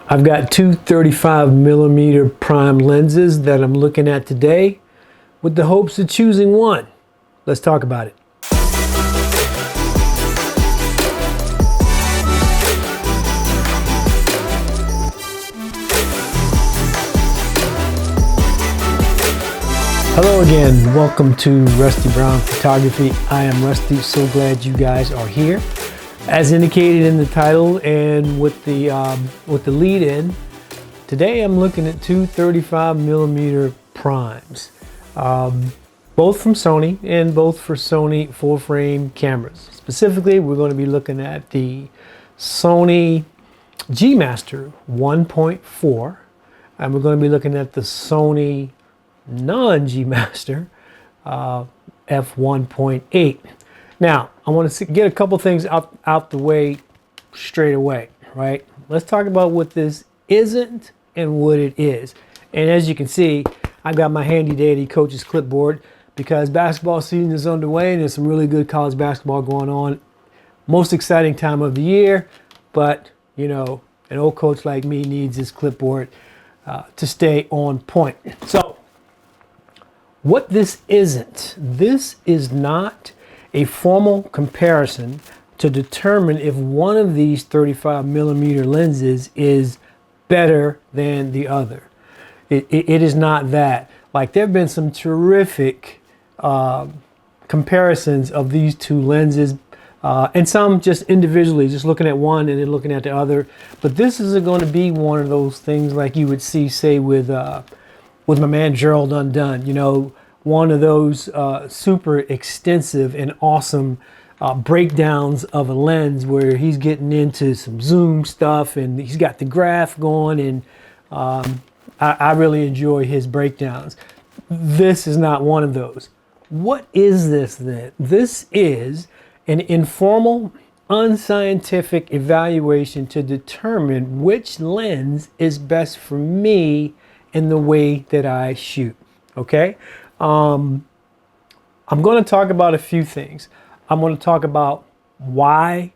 I've got two 35mm prime lenses that I'm looking at today with the hopes of choosing one. Let's talk about it. Hello again, welcome to Rusty Brown Photography. I am Rusty, so glad you guys are here. As indicated in the title and with the lead-in, today I'm looking at two 35mm primes, both from Sony and both for Sony full-frame cameras. Specifically, we're going to be looking at the Sony G Master 1.4, and we're going to be looking at the Sony non-G Master f1.8. Now, I want to get a couple things out the way straight away, right? Let's talk about what this isn't and what it is. And as you can see, I've got my handy dandy coach's clipboard because basketball season is underway and there's some really good college basketball going on. Most exciting time of the year, but you know, an old coach like me needs his clipboard to stay on point. So, what this isn't, this is not a formal comparison to determine if one of these 35mm lenses is better than the other. It is not that. Like, there have been some terrific comparisons of these two lenses, and some just individually, just looking at one and then looking at the other. But this isn't going to be one of those things like you would see, say, with my man Gerald Undone, you know, one of those super extensive and awesome breakdowns of a lens where he's getting into some zoom stuff and he's got the graph going, and I really enjoy his breakdowns. This is not one of those. What is this then? This is an informal, unscientific evaluation to determine which lens is best for me in the way that I shoot, okay? I'm going to talk about a few things. I'm going to talk about why.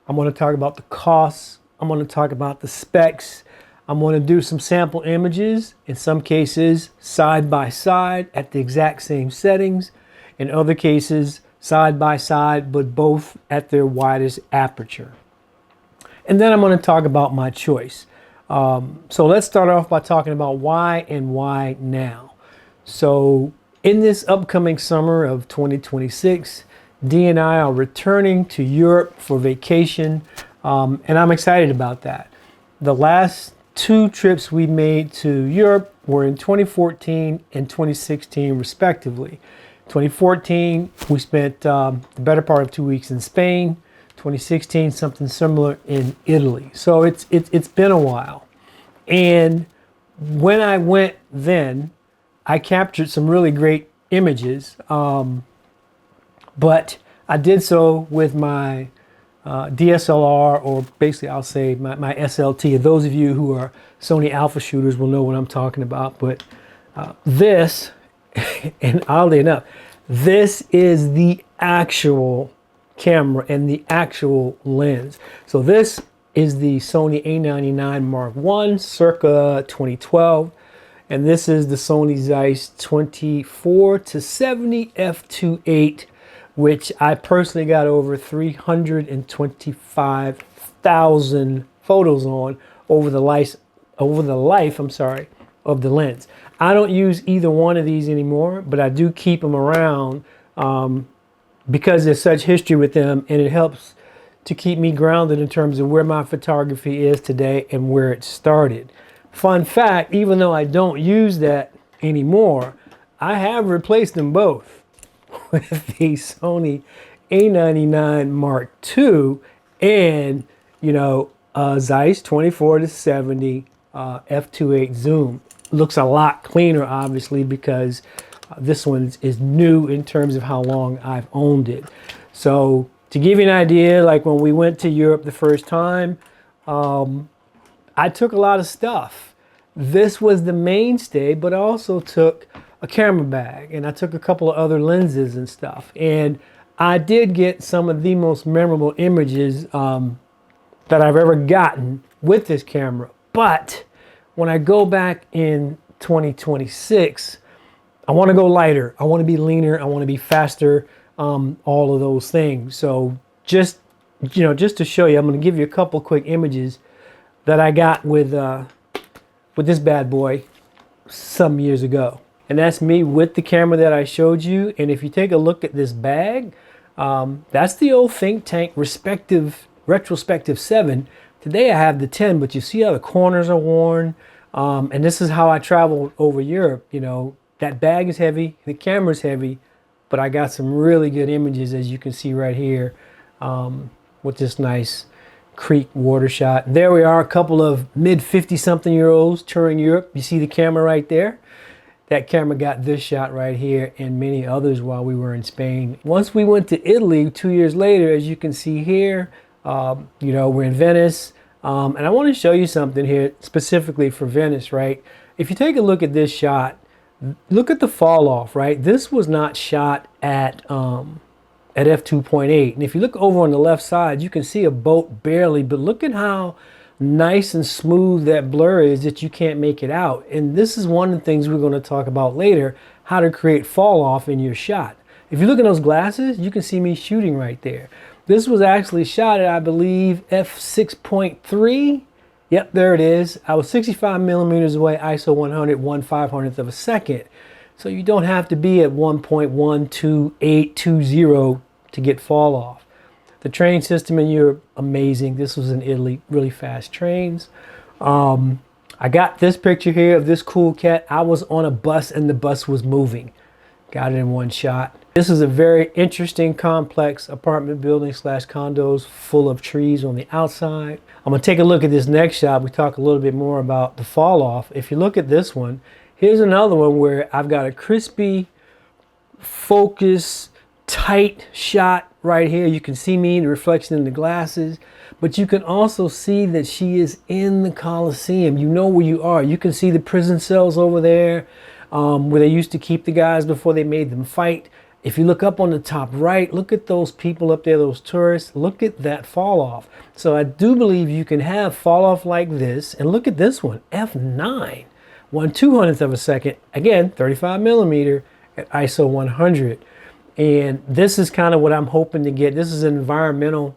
I'm going to talk about the costs. I'm going to talk about the specs. I'm going to do some sample images, in some cases side by side at the exact same settings. In other cases, side by side, but both at their widest aperture. And then I'm going to talk about my choice. So let's start off by talking about why and why now. So in this upcoming summer of 2026, Dee and I are returning to Europe for vacation, and I'm excited about that. The last two trips we made to Europe were in 2014 and 2016 respectively. 2014, we spent the better part of 2 weeks in Spain. 2016, something similar in Italy. So it's been a while. And when I went then, I captured some really great images, but I did so with my DSLR, or basically I'll say my SLT. And those of you who are Sony alpha shooters will know what I'm talking about. But this, and oddly enough, this is the actual camera and the actual lens. So this is the Sony A99 Mark I, circa 2012. And this is the Sony Zeiss 24-70 f2.8, which I personally got over 325,000 photos on over the life of the lens. I don't use either one of these anymore, but I do keep them around because there's such history with them, and it helps to keep me grounded in terms of where my photography is today and where it started. Fun fact, even though I don't use that anymore, I have replaced them both with the Sony A99 Mark II and, you know, Zeiss 24-70 f2.8 zoom. Looks a lot cleaner, obviously, because this one is new in terms of how long I've owned it. So to give you an idea, like when we went to Europe the first time, I took a lot of stuff. This was the mainstay, but I also took a camera bag and I took a couple of other lenses and stuff. And I did get some of the most memorable images that I've ever gotten with this camera. But when I go back in 2026, I want to go lighter. I want to be leaner. I want to be faster. All of those things. So just to show you, I'm going to give you a couple quick images that I got with this bad boy some years ago. And that's me with the camera that I showed you. And if you take a look at this bag, that's the old Think Tank retrospective 7. Today I have the 10, but you see how the corners are worn. And this is how I traveled over Europe. You know, that bag is heavy, the camera's heavy, but I got some really good images, as you can see right here, with this nice creek water shot. There we are, a couple of mid 50-something-year-olds touring Europe. You see the camera right there? That camera got this shot right here and many others while we were in Spain. Once we went to Italy 2 years later, as you can see here, we're in Venice. And I want to show you something here specifically for Venice, right? If you take a look at this shot, look at the fall off, right? This was not shot at f2.8. And if you look over on the left side, you can see a boat barely, but look at how nice and smooth that blur is that you can't make it out. And this is one of the things we're going to talk about later, how to create fall off in your shot. If you look at those glasses, you can see me shooting right there. This was actually shot at, I believe, f6.3. Yep, there it is. I was 65 millimeters away, ISO 100, 1/500th of a second. So you don't have to be at 1.12820 to get fall off. The train system in Europe, amazing. This was in Italy, really fast trains. I got this picture here of this cool cat. I was on a bus and the bus was moving. Got it in one shot. This is a very interesting complex apartment building / condos full of trees on the outside. I'm gonna take a look at this next shot. We talk a little bit more about the fall off. If you look at this one, here's another one where I've got a crispy, focus, tight shot right here. You can see me in the reflection in the glasses, but you can also see that she is in the Colosseum. You know where you are. You can see the prison cells over there, where they used to keep the guys before they made them fight. If you look up on the top right, look at those people up there, those tourists. Look at that fall off. So I do believe you can have fall off like this. And look at this one, f9, 1/200th of a second. Again, 35 millimeter at ISO 100. And this is kind of what I'm hoping to get. This is an environmental,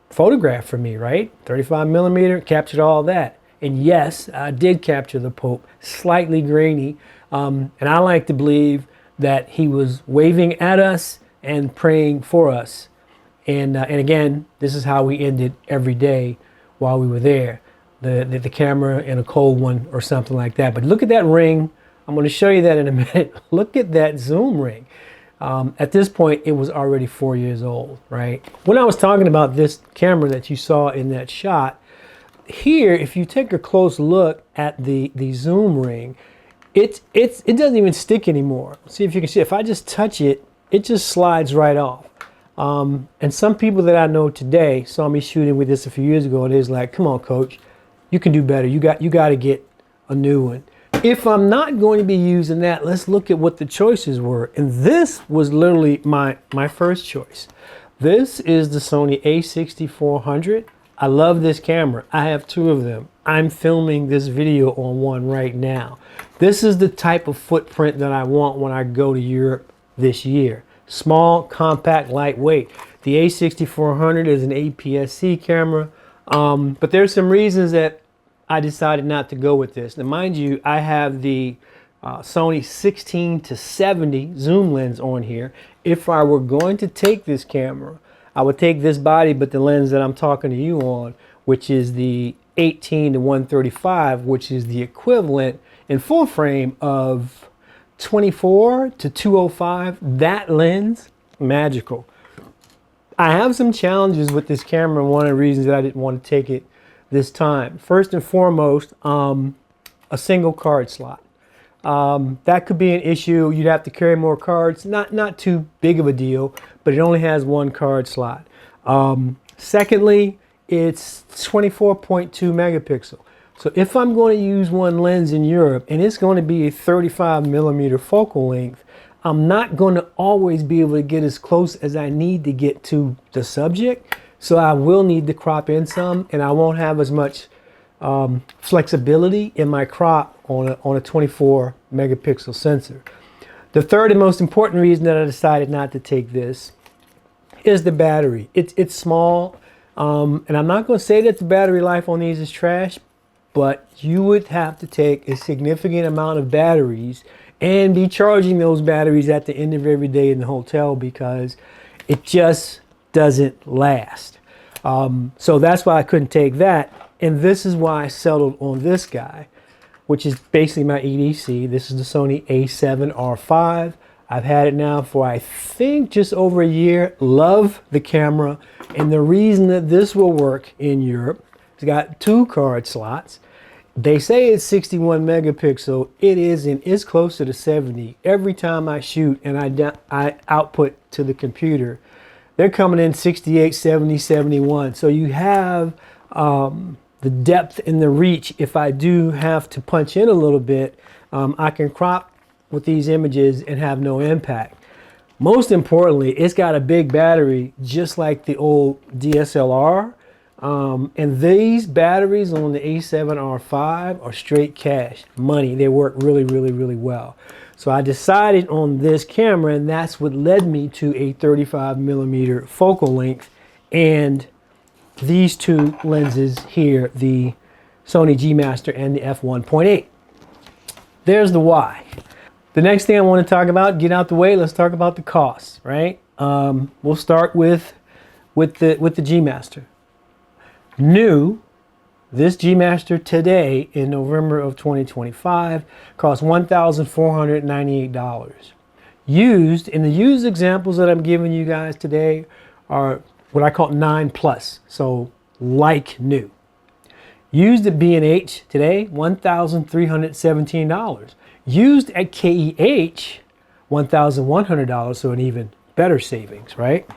photograph for me, right? 35 millimeter, captured all that. And yes, I did capture the Pope, slightly grainy. And I like to believe that he was waving at us and praying for us. And again, this is how we ended every day while we were there. The camera in a cold one or something like that. But look at that ring. I'm going to show you that in a minute. Look at that zoom ring. At this point, it was already 4 years old, right? When I was talking about this camera that you saw in that shot, here, if you take a close look at the zoom ring, it doesn't even stick anymore. See if you can see. If I just touch it, it just slides right off. And some people that I know today saw me shooting with this a few years ago, and it's like, come on, coach, you can do better. You got to get a new one. If I'm not going to be using that, let's look at what the choices were. And this was literally my first choice. This is the Sony a6400. I love this camera. I have two of them. I'm filming this video on one right now. This is the type of footprint that I want when I go to Europe this year. Small, compact, lightweight. The a6400 is an APS-C camera, but there's some reasons that I decided not to go with this. Now, mind you, I have the Sony 16-70 zoom lens on here. If I were going to take this camera, I would take this body, but the lens that I'm talking to you on, which is the 18-135, which is the equivalent in full frame of 24-205. That lens, magical. I have some challenges with this camera, and one of the reasons that I didn't want to take it this time. First and foremost, a single card slot. That could be an issue. You'd have to carry more cards. Not too big of a deal, but it only has one card slot. Secondly, it's 24.2 megapixel. So if I'm going to use one lens in Europe and it's going to be a 35 millimeter focal length, I'm not going to always be able to get as close as I need to get to the subject. So I will need to crop in some, and I won't have as much flexibility in my crop on a 24 megapixel sensor. The third and most important reason that I decided not to take this is the battery. It's small, and I'm not going to say that the battery life on these is trash, but you would have to take a significant amount of batteries and be charging those batteries at the end of every day in the hotel because it just doesn't last. So that's why I couldn't take that, and this is why I settled on this guy, which is basically my EDC. This is the Sony A7R5. I've had it now for, I think, just over a year. Love the camera. And the reason that this will work in Europe, it's got 2 card slots. They say it's 61 megapixel. It isn't. It's closer to 70. Every time I shoot and I output to the computer, they're coming in 68, 70, 71. So you have the depth and the reach. If I do have to punch in a little bit, I can crop with these images and have no impact. Most importantly, it's got a big battery just like the old DSLR. And these batteries on the A7R5 are straight cash money. They work really, really, really well. So I decided on this camera, and that's what led me to a 35 millimeter focal length and these 2 lenses here, the Sony G Master and the f1.8. There's the why. The next thing I want to talk about, get out the way, let's talk about the costs, right? We'll start with the G Master. New, this G Master today in November of 2025 costs $1,498. Used, and the used examples that I'm giving you guys today are what I call 9+, so like new. Used at B&H today, $1,317. Used at KEH, $1,100, so an even better savings, right?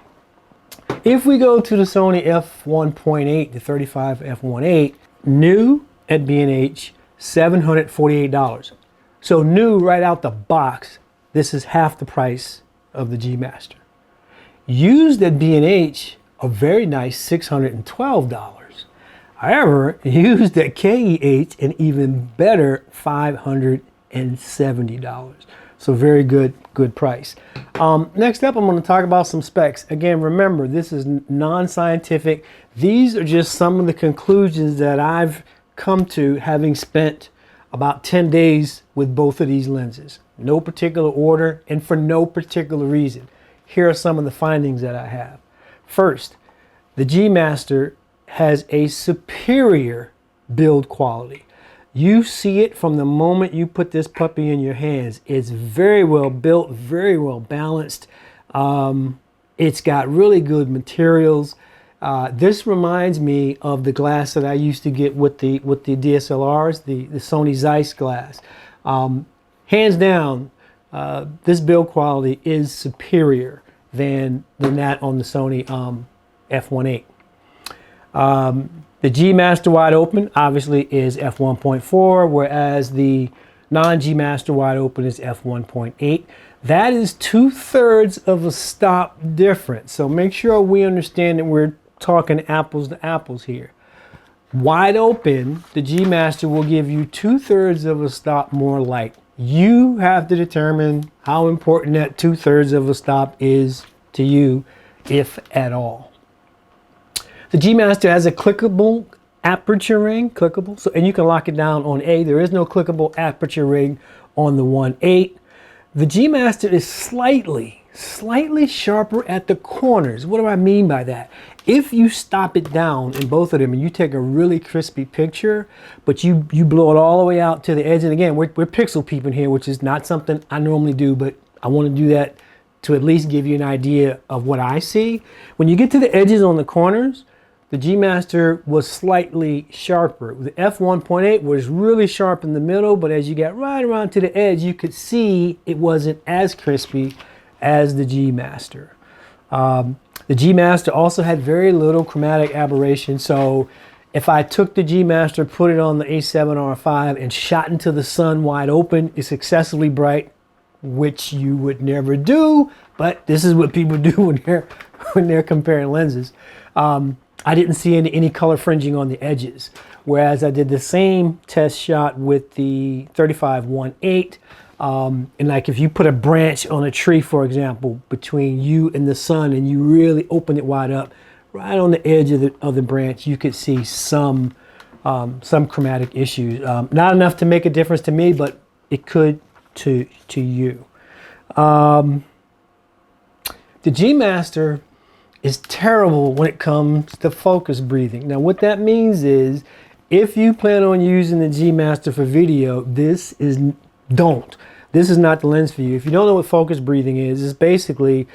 If we go to the Sony f1.8, the 35 f1.8, new at B&H, $748. So new right out the box, this is half the price of the G Master. Used at B&H, a very nice $612. However, used at KEH, an even better $570. So very good price. Next up, I'm going to talk about some specs. Again, remember, this is non-scientific. These are just some of the conclusions that I've come to having spent about 10 days with both of these lenses. No particular order and for no particular reason. Here are some of the findings that I have. First, the G Master has a superior build quality. You see it from the moment you put this puppy in your hands. It's very well built, very well balanced. It's got really good materials. This reminds me of the glass that I used to get with the DSLRs, the Sony Zeiss glass. Hands down, this build quality is superior than that on the Sony f1.8. The G Master wide open obviously is f1.4, whereas the non-G Master wide open is f1.8. That is 2/3 of a stop difference. So make sure we understand that we're talking apples to apples here. Wide open, the G Master will give you 2/3 of a stop more light. You have to determine how important that 2/3 of a stop is to you, if at all. The G Master has a clickable aperture ring, so, and you can lock it down on A. There is no clickable aperture ring on the 1.8. The G Master is slightly sharper at the corners. What do I mean by that? If you stop it down in both of them and you take a really crispy picture, but you blow it all the way out to the edge, and again, we're pixel peeping here, which is not something I normally do, but I want to do that to at least give you an idea of what I see. When you get to the edges on the corners, the G Master was slightly sharper. The f1.8 was really sharp in the middle, but as you got right around to the edge, you could see it wasn't as crispy as the G Master. The G Master also had very little chromatic aberration, so if I took the G Master, put it on the A7R5 and shot into the sun wide open, it's excessively bright, which you would never do, but this is what people do when they're comparing lenses. I didn't see any color fringing on the edges. Whereas I did the same test shot with the 35-1.8. And like if you put a branch on a tree, for example, between you and the sun, and you really open it wide up, right on the edge of the branch, you could see some chromatic issues. Not enough to make a difference to me, but it could to you. The G Master is terrible when it comes to focus breathing. Now what that means is, if you plan on using the G Master for video, this is not the lens for you. If you don't know what focus breathing is, it's basically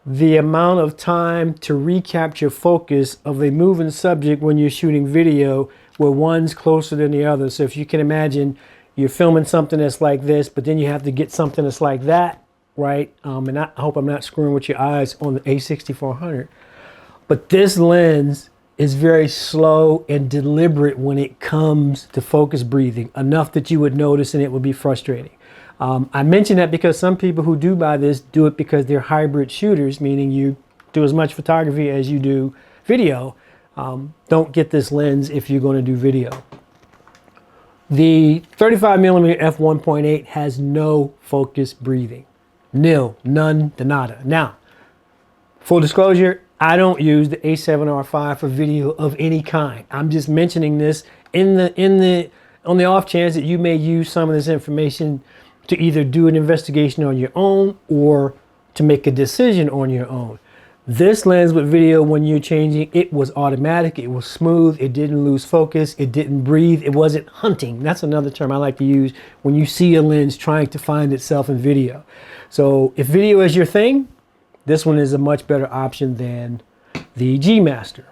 the amount of time to recapture focus of a moving subject when you're shooting video, where one's closer than the other. So if you can imagine, you're filming something that's like this, but then you have to get something that's like that, right? And I hope I'm not screwing with your eyes on the A6400. But this lens is very slow and deliberate when it comes to focus breathing, enough that you would notice and it would be frustrating. I mention that because some people who do buy this do it because they're hybrid shooters, meaning you do as much photography as you do video. Don't get this lens if you're going to do video. The 35mm f1.8 has no focus breathing. Nil, none, de nada. Now, full disclosure, I don't use the A7R5 for video of any kind. I'm just mentioning this on the off chance that you may use some of this information to either do an investigation on your own or to make a decision on your own. This lens with video, when you're changing, it was automatic, it was smooth, it didn't lose focus, it didn't breathe, it wasn't hunting. That's another term I like to use when you see a lens trying to find itself in video. So if video is your thing, this one is a much better option than the G Master.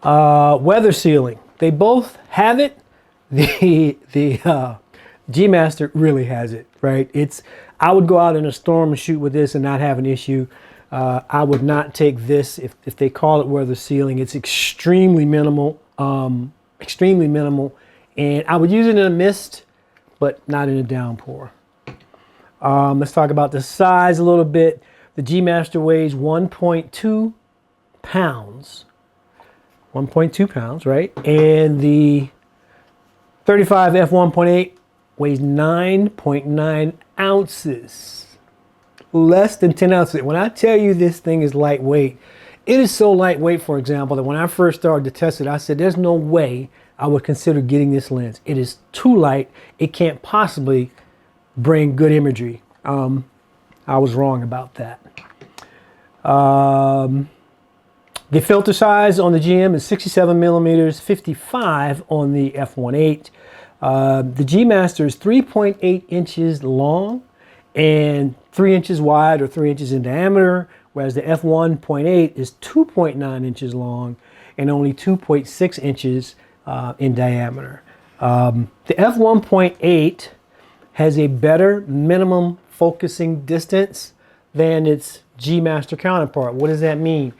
Weather sealing, they both have it. The G Master really has it, right? I would go out in a storm and shoot with this and not have an issue. I would not take this if they call it weather sealing. It's extremely minimal, and I would use it in a mist, but not in a downpour. Let's talk about the size a little bit. The G Master weighs 1.2 pounds. 1.2 pounds, right? And the 35 f1.8 weighs 9.9 ounces. Less than 10 ounces. When I tell you this thing is lightweight, it is so lightweight, for example, that when I first started to test it, I said, there's no way I would consider getting this lens. It is too light. It can't possibly bring good imagery. I was wrong about that. The filter size on the GM is 67 millimeters, 55 on the f1.8. The G Master is 3.8 inches long and 3 inches wide, or 3 inches in diameter, whereas the f1.8 is 2.9 inches long and only 2.6 inches in diameter. The f1.8 has a better minimum focusing distance than its G Master counterpart. What does that mean?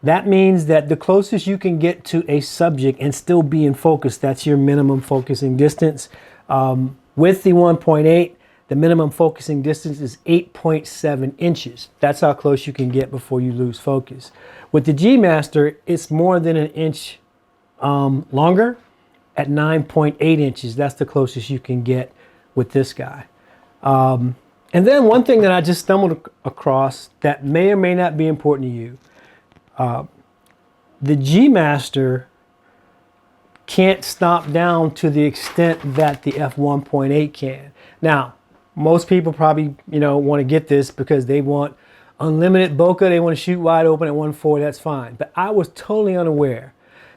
That means that the closest you can get to a subject and still be in focus, that's your minimum focusing distance. With the 1.8, the minimum focusing distance is 8.7 inches. That's how close you can get before you lose focus. With the G Master, it's more than an inch longer at 9.8 inches. That's the closest you can get with this guy. And then one thing that I just stumbled across that may or may not be important to you. The G Master can't stop down to the extent that the f1.8 can. Now, most people probably, want to get this because they want unlimited bokeh. They want to shoot wide open at 1.4. That's fine. But I was totally unaware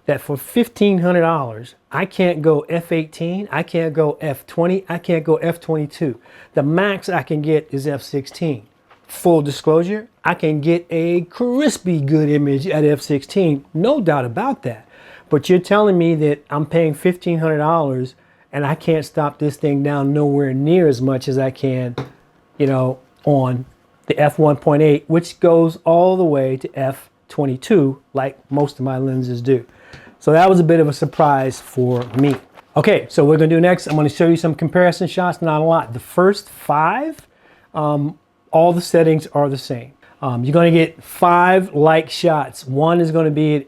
that for $1,500, I can't go f18, I can't go f20, I can't go f22. The max I can get is f16. Full disclosure, I can get a crispy good image at f16, no doubt about that. But you're telling me that I'm paying $1,500 and I can't stop this thing down nowhere near as much as I can, on the f1.8, which goes all the way to f22, like most of my lenses do. So that was a bit of a surprise for me. Okay, so what we're gonna do next, I'm gonna show you some comparison shots, not a lot. The first 5, all the settings are the same. You're going to get 5 like shots. One is going to be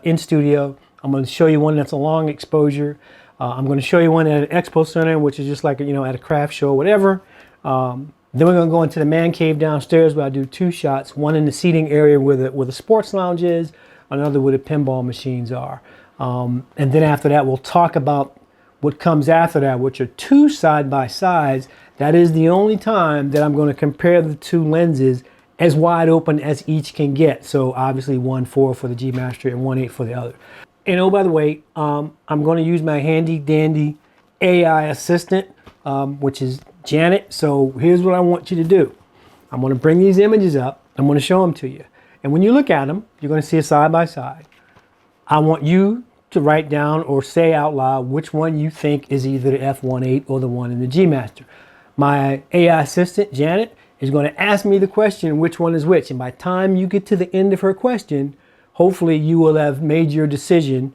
in studio. I'm going to show you one that's a long exposure. I'm going to show you one at an expo center, which is just like, you know, at a craft show, whatever. Then we're going to go into the man cave downstairs where I do 2 shots. One in the seating area where the sports lounge is, another where the pinball machines are. And then after that, we'll talk about what comes after that, which are 2 side-by-sides. That is the only time that I'm going to compare the 2 lenses as wide open as each can get. So obviously 1.4 for the G Master and 1.8 for the other. And oh, by the way, I'm going to use my handy dandy AI assistant, which is Janet. So here's what I want you to do. I'm going to bring these images up. I'm going to show them to you. And when you look at them, you're going to see a side-by-side. I want you to write down or say out loud which one you think is either the F1.8 or the one in the G Master. My AI assistant, Janet, is going to ask me the question, which one is which. And by the time you get to the end of her question, hopefully you will have made your decision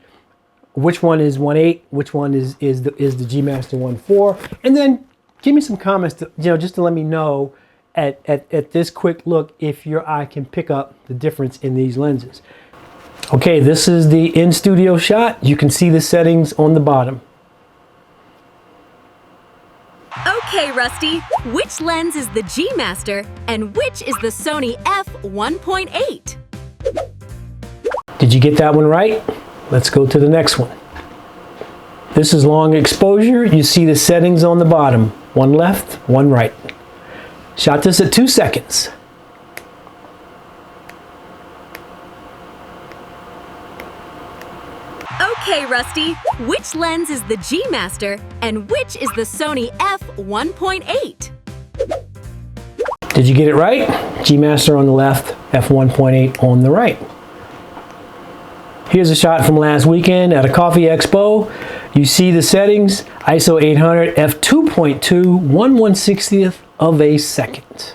which one is 1.8, which one is the G Master 1.4. And then give me some comments, to, just to let me know at this quick look if your eye can pick up the difference in these lenses. Okay, this is the in-studio shot. You can see the settings on the bottom. Okay, Rusty, which lens is the G Master and which is the Sony f1.8? Did you get that one right? Let's go to the next one. This is long exposure. You see the settings on the bottom. One left, one right. Shot this at 2 seconds. Okay, Rusty, which lens is the G Master and which is the Sony f1.8? Did you get it right? G Master on the left, f1.8 on the right. Here's a shot from last weekend at a coffee expo. You see the settings, ISO 800, f2.2, 1/160th of a second.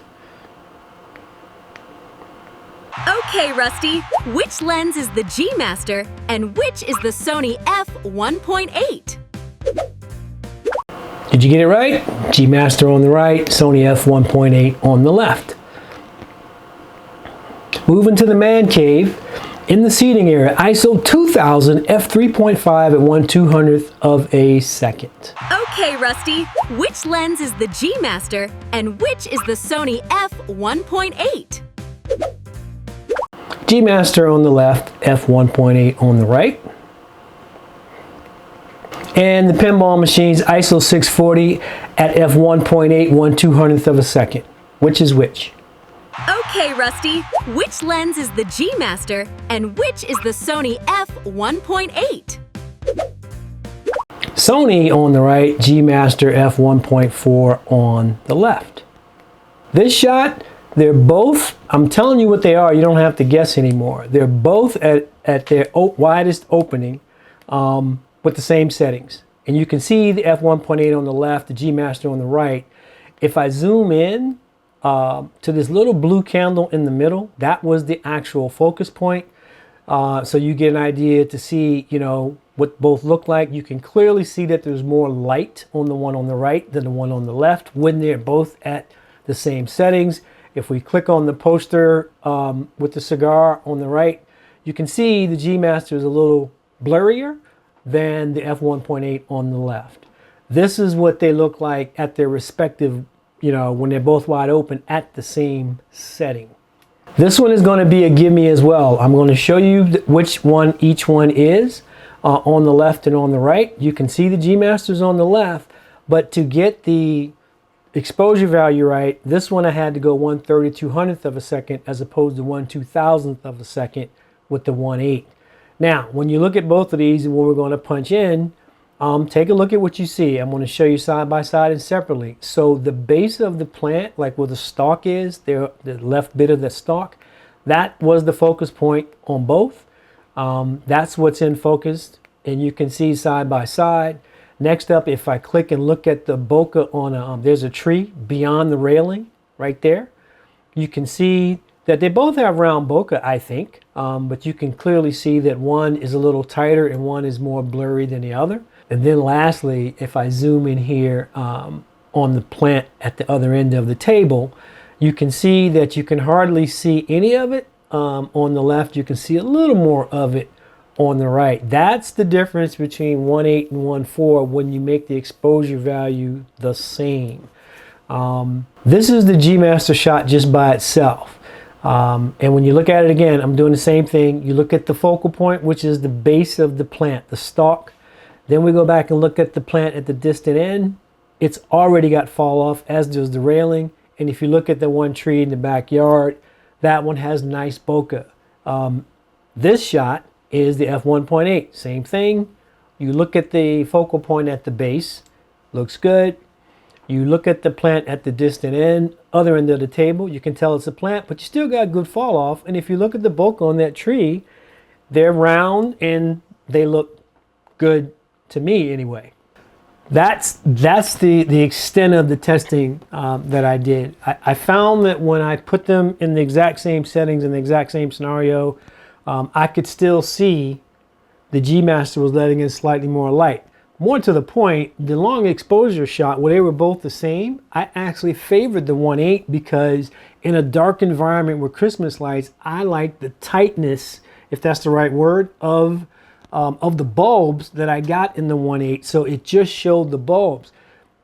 Okay, Rusty, which lens is the G Master and which is the Sony f1.8? Did you get it right? G Master on the right, Sony f1.8 on the left. Moving to the man cave. In the seating area, ISO 2000, f3.5 at 1/200th of a second. Okay, Rusty, which lens is the G Master and which is the Sony f1.8? G Master on the left, f1.8 on the right. And the pinball machines, ISO 640 at f1.8, 1/200th of a second. Which is which? Okay, Rusty, which lens is the G Master and which is the Sony f1.8? Sony on the right, G Master f1.4 on the left. This shot, they're both, I'm telling you what they are, you don't have to guess anymore. They're both at their widest opening with the same settings. And you can see the f1.8 on the left, the G Master on the right. If I zoom in to this little blue candle in the middle, that was the actual focus point. So you get an idea to see, what both look like. You can clearly see that there's more light on the one on the right than the one on the left when they're both at the same settings. If we click on the poster with the cigar on the right, you can see the G Master is a little blurrier than the f1.8 on the left. This is what they look like at their respective, when they're both wide open at the same setting. This one is going to be a gimme as well. I'm going to show you which one each one is on the left and on the right. You can see the G Masters on the left, but to get the exposure value right, this one I had to go 1/3200th of a second as opposed to 1/2000th of a second with the 1.8. Now, when you look at both of these and what we're going to punch in, take a look at what you see. I'm going to show you side by side and separately. So the base of the plant, like where the stalk is, the left bit of the stalk, that was the focus point on both. That's what's in focus, and you can see side by side. Next up, if I click and look at the bokeh on there's a tree beyond the railing right there. You can see that they both have round bokeh, I think, but you can clearly see that one is a little tighter and one is more blurry than the other. And then lastly, if I zoom in here on the plant at the other end of the table, You can see that you can hardly see any of it on the left. You can see a little more of it on the right. That's the difference between 1.8 and 1.4 when you make the exposure value the same. This is the G Master shot just by itself. And when you look at it again, I'm doing the same thing. You look at the focal point, which is the base of the plant, the stalk. Then we go back and look at the plant at the distant end. It's already got fall off, as does the railing. And if you look at the one tree in the backyard, that one has nice bokeh. This shot is the f1.8. Same thing. You look at the focal point at the base, looks good. You look at the plant at the distant end, other end of the table, you can tell it's a plant, but you still got good fall off. And if you look at the bokeh on that tree, they're round and they look good to me anyway. That's the extent of the testing that I did. I found that when I put them in the exact same settings, in the exact same scenario, I could still see the G Master was letting in slightly more light. More to the point, the long exposure shot, where they were both the same, I actually favored the 1.8 because in a dark environment with Christmas lights, I like the tightness, if that's the right word, of the bulbs that I got in the 1.8. So it just showed the bulbs.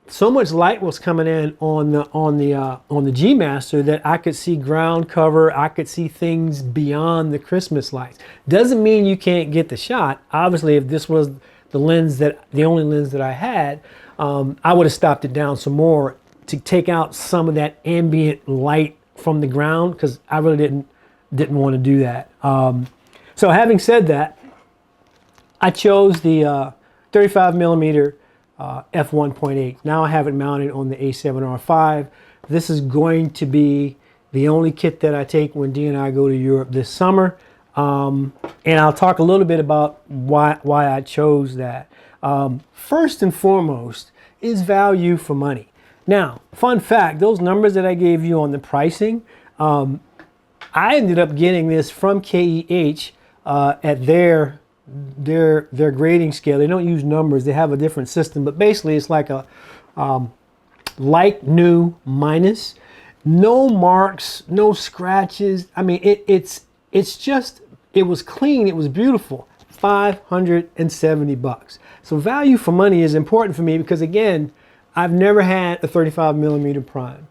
So much light was coming in on the G Master that I could see ground cover. I could see things beyond the Christmas lights. Doesn't mean you can't get the shot. Obviously, if this was the only lens that I had, I would have stopped it down some more to take out some of that ambient light from the ground, because I really didn't want to do that. So having said that, I chose the 35 millimeter f1.8. Now I have it mounted on the A7R5. This is going to be the only kit that I take when Dee and I go to Europe this summer. And I'll talk a little bit about why I chose that. First and foremost is value for money. Now, fun fact, those numbers that I gave you on the pricing, I ended up getting this from KEH at their grading scale. They don't use numbers, they have a different system, but basically it's like a like new minus, no marks, no scratches. I mean, it's just, it was clean, it was beautiful. $570. So value for money is important for me because, again, I've never had a 35 millimeter prime.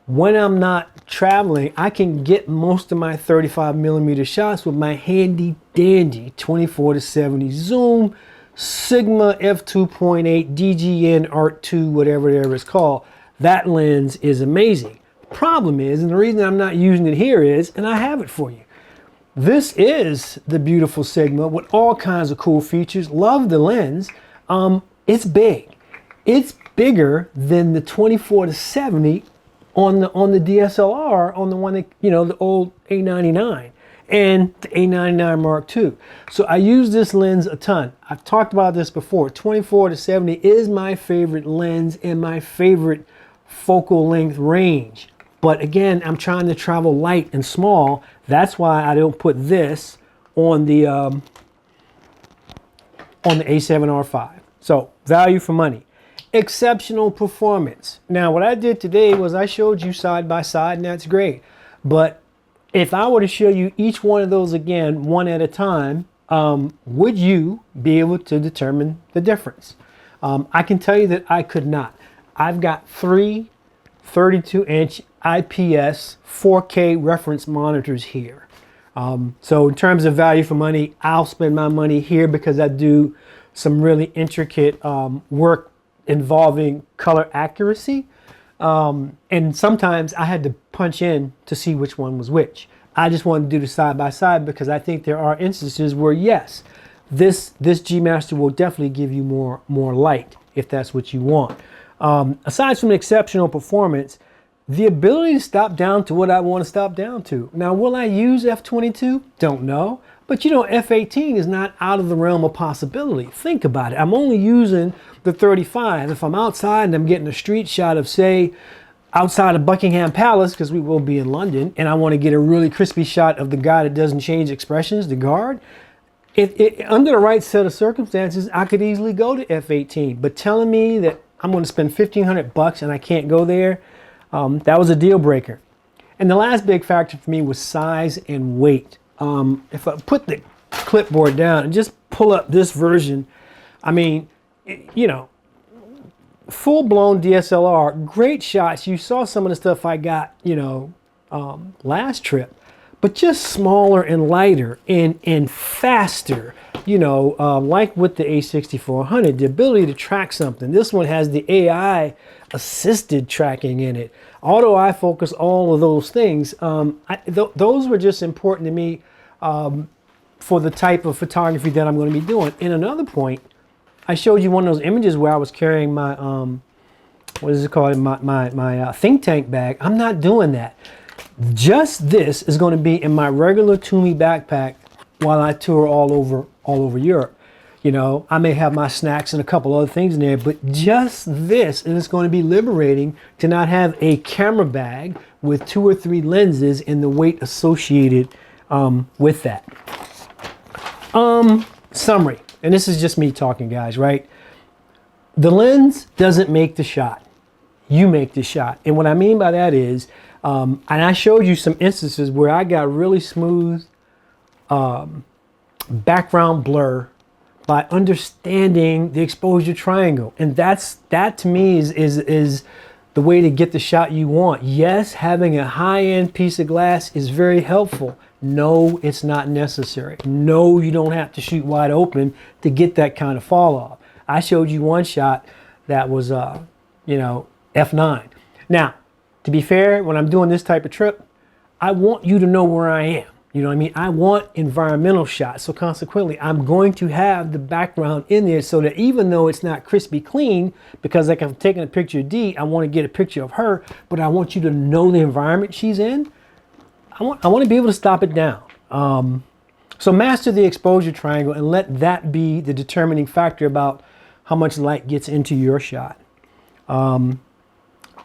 When I'm not traveling, I can get most of my 35 millimeter shots with my handy dandy 24-70 zoom Sigma f2.8 DGN Art 2, whatever it's called. That lens is amazing. Problem is, and the reason I'm not using it here is, and I have it for you, this is the beautiful Sigma with all kinds of cool features. Love the lens. It's big. It's bigger than the 24-70 on the DSLR, on the one that, you know, the old A99 and the A99 Mark II. So I use this lens a ton. I've talked about this before. 24-70 is my favorite lens and my favorite focal length range. But again, I'm trying to travel light and small. That's why I don't put this on the A7R5. So value for money. Exceptional performance. Now, what I did today was I showed you side by side, and that's great. But if I were to show you each one of those again, one at a time, would you be able to determine the difference? I can tell you that I could not. I've got three 32-inch IPS 4K reference monitors here. So in terms of value for money, I'll spend my money here because I do some really intricate work involving color accuracy. And sometimes I had to punch in to see which one was which. I just wanted to do the side by side because I think there are instances where, yes, this G Master will definitely give you more light if that's what you want. Aside from exceptional performance, the ability to stop down to what I want to stop down to. Now, will I use f22? Don't know. But you know, f18 is not out of the realm of possibility. Think about it. I'm only using the 35. If I'm outside and I'm getting a street shot of, say, outside of Buckingham Palace, because we will be in London, and I want to get a really crispy shot of the guy that doesn't change expressions, the guard, under the right set of circumstances, I could easily go to f18. But telling me that I'm going to spend $1,500 and I can't go there, that was a deal breaker. And the last big factor for me was size and weight. If I put the clipboard down and just pull up this version, I mean, you know, full-blown DSLR, great shots. You saw some of the stuff I got, you know, last trip, but just smaller and lighter and faster, you know, like with the A6400, the ability to track something. This one has the AI assisted tracking in it, auto eye focus, all of those things. Those were just important to me for the type of photography that I'm going to be doing. And another point, I showed you one of those images where I was carrying my, what is it called, my think tank bag. I'm not doing that. Just this is going to be in my regular Toomey backpack while I tour all over Europe. You know, I may have my snacks and a couple other things in there, but just this, and it's going to be liberating to not have a camera bag with 2 or 3 lenses and the weight associated with that. Summary, and this is just me talking, guys, right? The lens doesn't make the shot. You make the shot. And what I mean by that is, and I showed you some instances where I got really smooth background blur by understanding the exposure triangle. And that to me is the way to get the shot you want. Yes, having a high-end piece of glass is very helpful. No, it's not necessary. No, you don't have to shoot wide open to get that kind of fall off. I showed you one shot that was, you know, f9. Now, to be fair, when I'm doing this type of trip, I want you to know where I am. You know what I mean? I want environmental shots. So consequently, I'm going to have the background in there so that even though it's not crispy clean, because like I'm taking a picture of Dee, I want to get a picture of her, but I want you to know the environment she's in. I want to be able to stop it down. So master the exposure triangle and let that be the determining factor about how much light gets into your shot.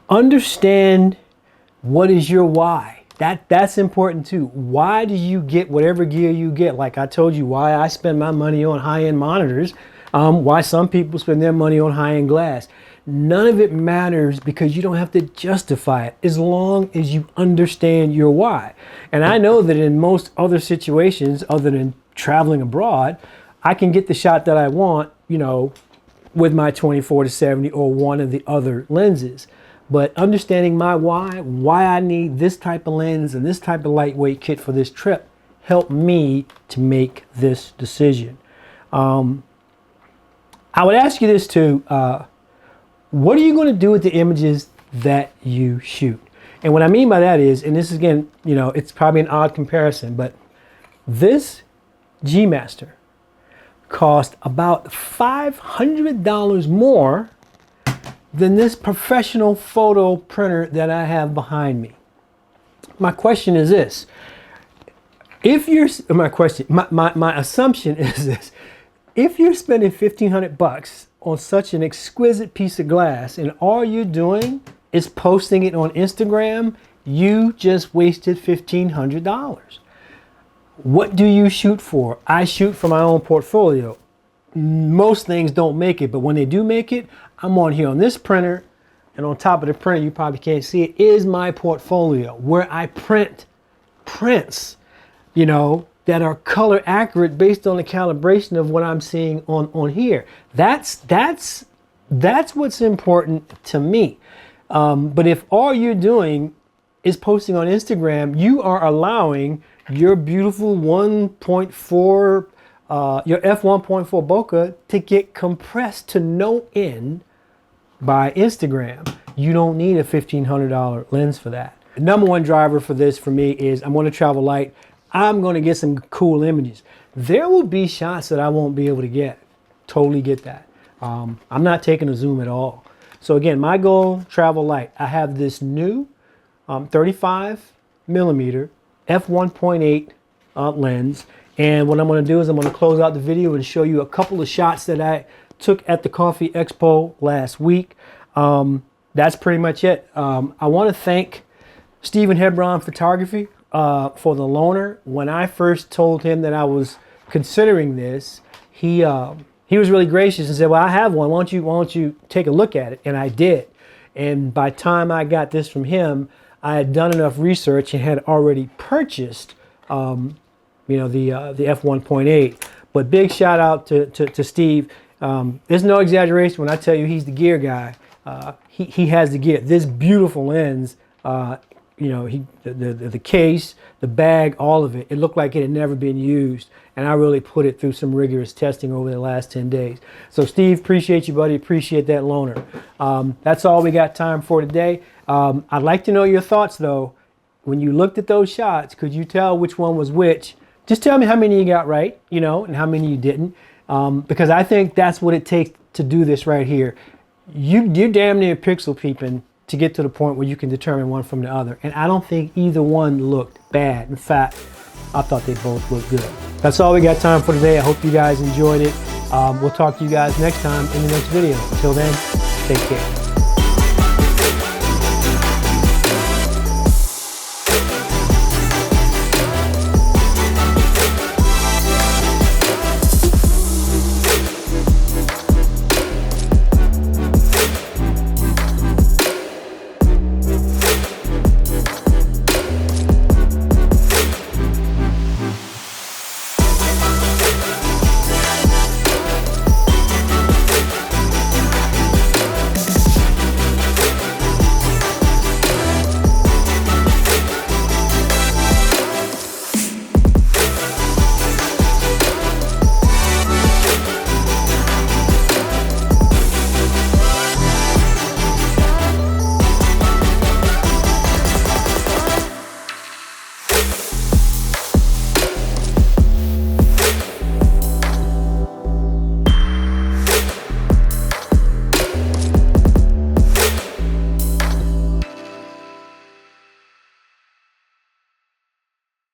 Understand what is your why. That's important too. Why do you get whatever gear you get? Like I told you, why I spend my money on high-end monitors, why some people spend their money on high-end glass. None of it matters because you don't have to justify it as long as you understand your why. And I know that in most other situations other than traveling abroad, I can get the shot that I want, you know, with my 24-70 or one of the other lenses. But understanding my why I need this type of lens and this type of lightweight kit for this trip helped me to make this decision. I would ask you this too. What are you going to do with the images that you shoot? And what I mean by that is, and this is again, you know, it's probably an odd comparison, but this G Master cost about $500 more than this professional photo printer that I have behind me. My question is this. If you're, my assumption is this. If you're spending $1,500 on such an exquisite piece of glass and all you're doing is posting it on Instagram, you just wasted $1,500. What do you shoot for? I shoot for my own portfolio. Most things don't make it, but when they do make it, I'm on here on this printer, and on top of the printer, you probably can't see it, is my portfolio where I print prints, you know, that are color accurate based on the calibration of what I'm seeing on here. That's what's important to me. But if all you're doing is posting on Instagram, you are allowing your beautiful 1.4, your f1.4 bokeh to get compressed to no end by Instagram. You don't need a $1,500 lens for that. The number one driver for this for me is I'm going to travel light. I'm going to get some cool images. There will be shots that I won't be able to get. Totally get that. I'm not taking a zoom at all. So again, my goal, travel light. I have this new 35 millimeter f1.8 lens. And what I'm going to do is I'm going to close out the video and show you a couple of shots that I took at the Coffee Expo last week. That's pretty much it. I want to thank Stephen Hebron Photography for the loaner. When I first told him that I was considering this, he was really gracious and said, well, I have one. Why don't you take a look at it? And I did. And by the time I got this from him, I had done enough research and had already purchased, the f1.8. But big shout out to Steve. There's no exaggeration when I tell you he's the gear guy. He has the gear. This beautiful lens, the case, the bag, all of it, it looked like it had never been used. And I really put it through some rigorous testing over the last 10 days. So Steve, appreciate you, buddy. Appreciate that loaner. That's all we got time for today. I'd like to know your thoughts, though. When you looked at those shots, could you tell which one was which? Just tell me how many you got right, and how many you didn't. Because I think that's what it takes to do this right here. You're damn near pixel peeping to get to the point where you can determine one from the other. And I don't think either one looked bad. In fact, I thought they both looked good. That's all we got time for today. I hope you guys enjoyed it. We'll talk to you guys next time in the next video. Until then, take care.